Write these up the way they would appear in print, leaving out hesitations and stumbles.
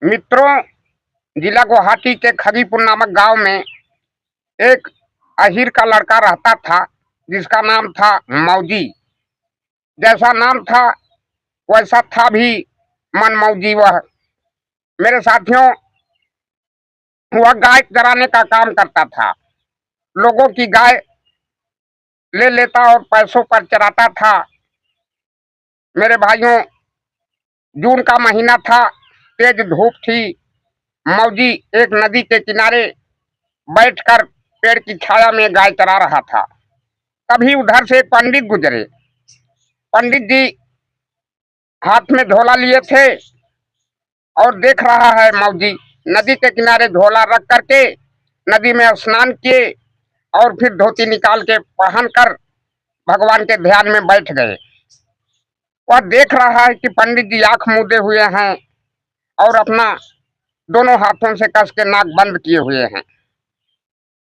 मित्रों, जिला गुवाहाटी के खगीपुर नामक गांव में एक अहीर का लड़का रहता था जिसका नाम था मौजी। जैसा नाम था वैसा था भी मनमौजी वह। मेरे साथियों, वह गाय चराने का काम करता था। लोगों की गाय ले लेता और पैसों पर चराता था। मेरे भाइयों, जून का महीना था, तेज धूप थी। मौजी एक नदी के किनारे बैठकर पेड़ की छाया में गाय चरा रहा था। तभी उधर से एक पंडित गुजरे। पंडित जी हाथ में झोला लिए थे और देख रहा है मौजी नदी के किनारे झोला रख करके नदी में स्नान किए और फिर धोती निकाल के पहन कर भगवान के ध्यान में बैठ गए। वह देख रहा है कि पंडित जी आंख मूंदे हुए हैं और अपना दोनों हाथों से कस के नाक बंद किए हुए हैं।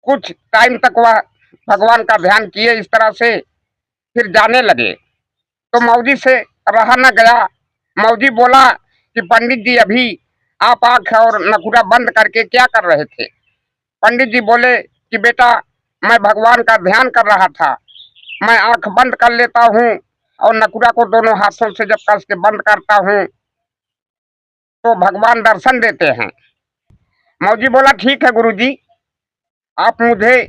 कुछ टाइम तक वह भगवान का ध्यान किए इस तरह से, फिर जाने लगे। तो मौजी से रहा न गया। मौजी बोला कि पंडित जी, अभी आप आंख और नखुरा बंद करके क्या कर रहे थे? पंडित जी बोले कि बेटा, मैं भगवान का ध्यान कर रहा था। मैं आंख बंद कर लेता हूँ और नकुरा को दोनों हाथों से जब कस के बंद करता हूँ तो भगवान दर्शन देते हैं। मौजी बोला, ठीक है गुरुजी, आप मुझे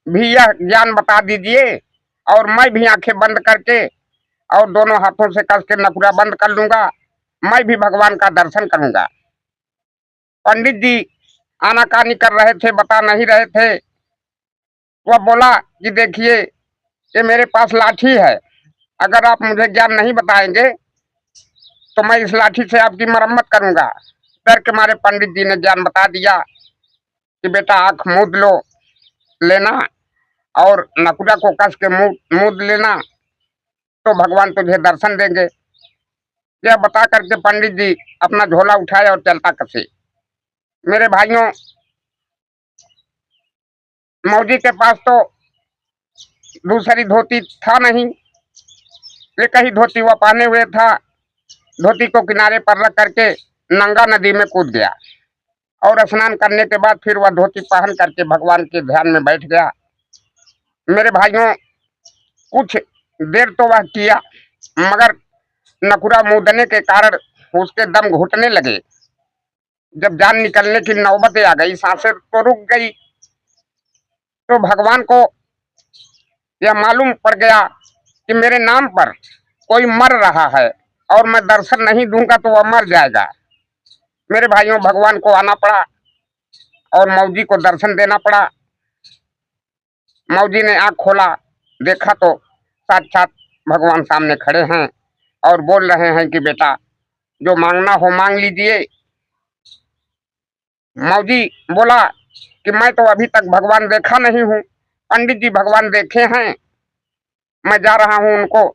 भी यह ज्ञान बता दीजिए और मैं भी आंखें बंद करके और दोनों हाथों से कस के नकुरा बंद कर लूंगा। मैं भी भगवान का दर्शन करूंगा। पंडित जी आनाकानी कर रहे थे, बता नहीं रहे थे। वह बोला कि देखिए, ये मेरे पास लाठी है। अगर आप मुझे ज्ञान नहीं बताएंगे तो मैं इस लाठी से आपकी मरम्मत करूंगा। डर के मारे पंडित जी ने ज्ञान बता दिया कि बेटा, आंख मूंद लो लेना और नकुरा को कस के मूंद लेना तो भगवान तुझे दर्शन देंगे। यह बता करके पंडित जी अपना झोला उठाए और चलता कसे। मेरे भाइयों, मौजी के पास तो दूसरी धोती था नहीं, एक ही धोती वह पहने हुए था। धोती को किनारे पर रख करके नंगा नदी में कूद गया और स्नान करने के बाद फिर वह धोती पहन करके भगवान के ध्यान में बैठ गया। मेरे भाइयों, कुछ देर तो वह किया, मगर नकुरा मूदने के कारण उसके दम घुटने लगे। जब जान निकलने की नौबत आ गई, सांसें तो रुक गई, तो भगवान को यह मालूम पड़ गया कि मेरे नाम पर कोई मर रहा है और मैं दर्शन नहीं दूंगा तो वह मर जाएगा। मेरे भाइयों, भगवान को आना पड़ा और मौजी को दर्शन देना पड़ा। मौजी ने आंख खोला, देखा तो साक्षात भगवान सामने खड़े हैं और बोल रहे हैं कि बेटा, जो मांगना हो मांग लीजिए। मौजी बोला कि मैं तो अभी तक भगवान देखा नहीं हूँ। पंडित जी भगवान देखे हैं, मैं जा रहा हूँ, उनको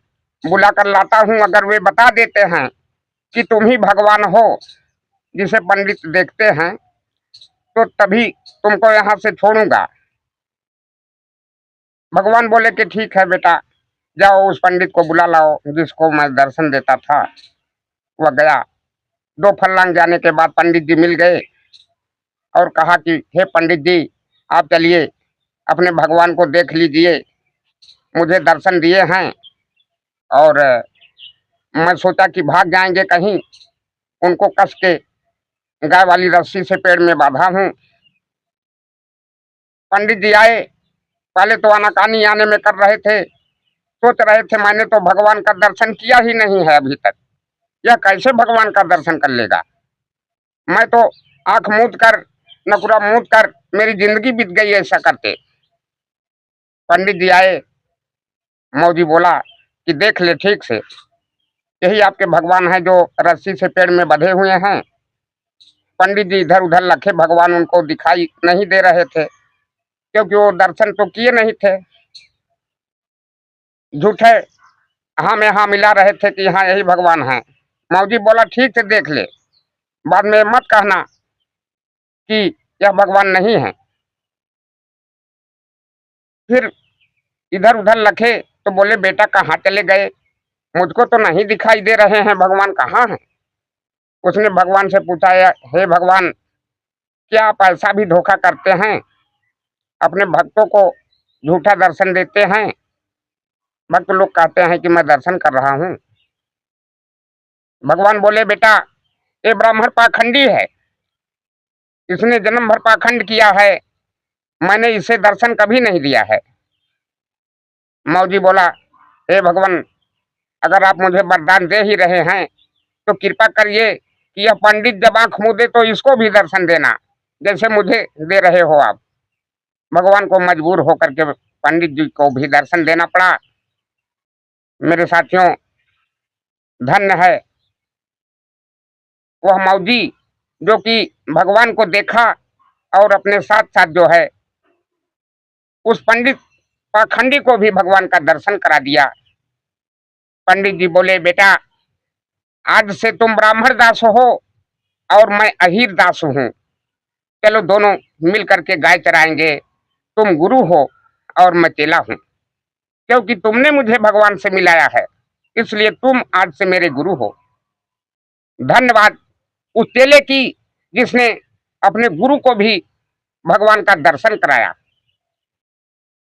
बुला कर लाता हूँ। अगर वे बता देते हैं कि तुम ही भगवान हो जिसे पंडित देखते हैं तो तभी तुमको यहाँ से छोड़ूंगा। भगवान बोले कि ठीक है बेटा, जाओ उस पंडित को बुला लाओ जिसको मैं दर्शन देता था। वह गया। 2 फर्लांग जाने के बाद पंडित जी मिल गए और कहा कि हे पंडित जी, आप चलिए अपने भगवान को देख लीजिए। मुझे दर्शन दिए हैं और मैं सोचा कि भाग जाएंगे कहीं, उनको कस के गाय वाली रस्सी से पेड़ में बांधा हूँ। पंडित जी आए, पहले तो आनाकानी आने में कर रहे थे, सोच रहे थे मैंने तो भगवान का दर्शन किया ही नहीं है अभी तक, यह कैसे भगवान का दर्शन कर लेगा। मैं तो आंख मूंद कर, नकुरा मूंद कर मेरी जिंदगी बीत गई ऐसा करते। पंडित जी आए। मौजी बोला कि देख ले ठीक से, यही आपके भगवान हैं जो रस्सी से पेड़ में बंधे हुए हैं। पंडित जी इधर उधर लखे, भगवान उनको दिखाई नहीं दे रहे थे क्योंकि वो दर्शन तो किए नहीं थे। झूठे हाँ में हाँ मिला रहे थे कि हाँ यही भगवान है। मौजी बोला ठीक से देख ले, बाद में मत कहना कि यह भगवान नहीं है। फिर इधर उधर लखे तो बोले बेटा कहाँ चले गए, मुझको तो नहीं दिखाई दे रहे हैं, भगवान कहाँ हैं? उसने भगवान से पूछा, हे भगवान, क्या आप ऐसा भी धोखा करते हैं, अपने भक्तों को झूठा दर्शन देते हैं? भक्त लोग कहते हैं कि मैं दर्शन कर रहा हूँ। भगवान बोले, बेटा, ये ब्राह्मण पाखंडी है, इसने जन्म भर पाखंड किया है, मैंने इसे दर्शन कभी नहीं दिया है। मौजी बोला, हे भगवान, अगर आप मुझे वरदान दे ही रहे हैं तो कृपा करिए कि यह पंडित जब आंख मूंदे तो इसको भी दर्शन देना, जैसे मुझे दे रहे हो आप। भगवान को मजबूर होकर के पंडित जी को भी दर्शन देना पड़ा। मेरे साथियों, धन्य है वह मौजी जो कि भगवान को देखा और अपने साथ साथ जो है उस पंडित पाखंडी को भी भगवान का दर्शन करा दिया। पंडित जी बोले, बेटा, आज से तुम ब्राह्मण दास हो और मैं अहीर दास हूँ, चलो दोनों मिल करके गाय चराएंगे। तुम गुरु हो और मैं चेला हूँ, क्योंकि तुमने मुझे भगवान से मिलाया है, इसलिए तुम आज से मेरे गुरु हो। धन्यवाद उस चेले की जिसने अपने गुरु को भी भगवान का दर्शन कराया।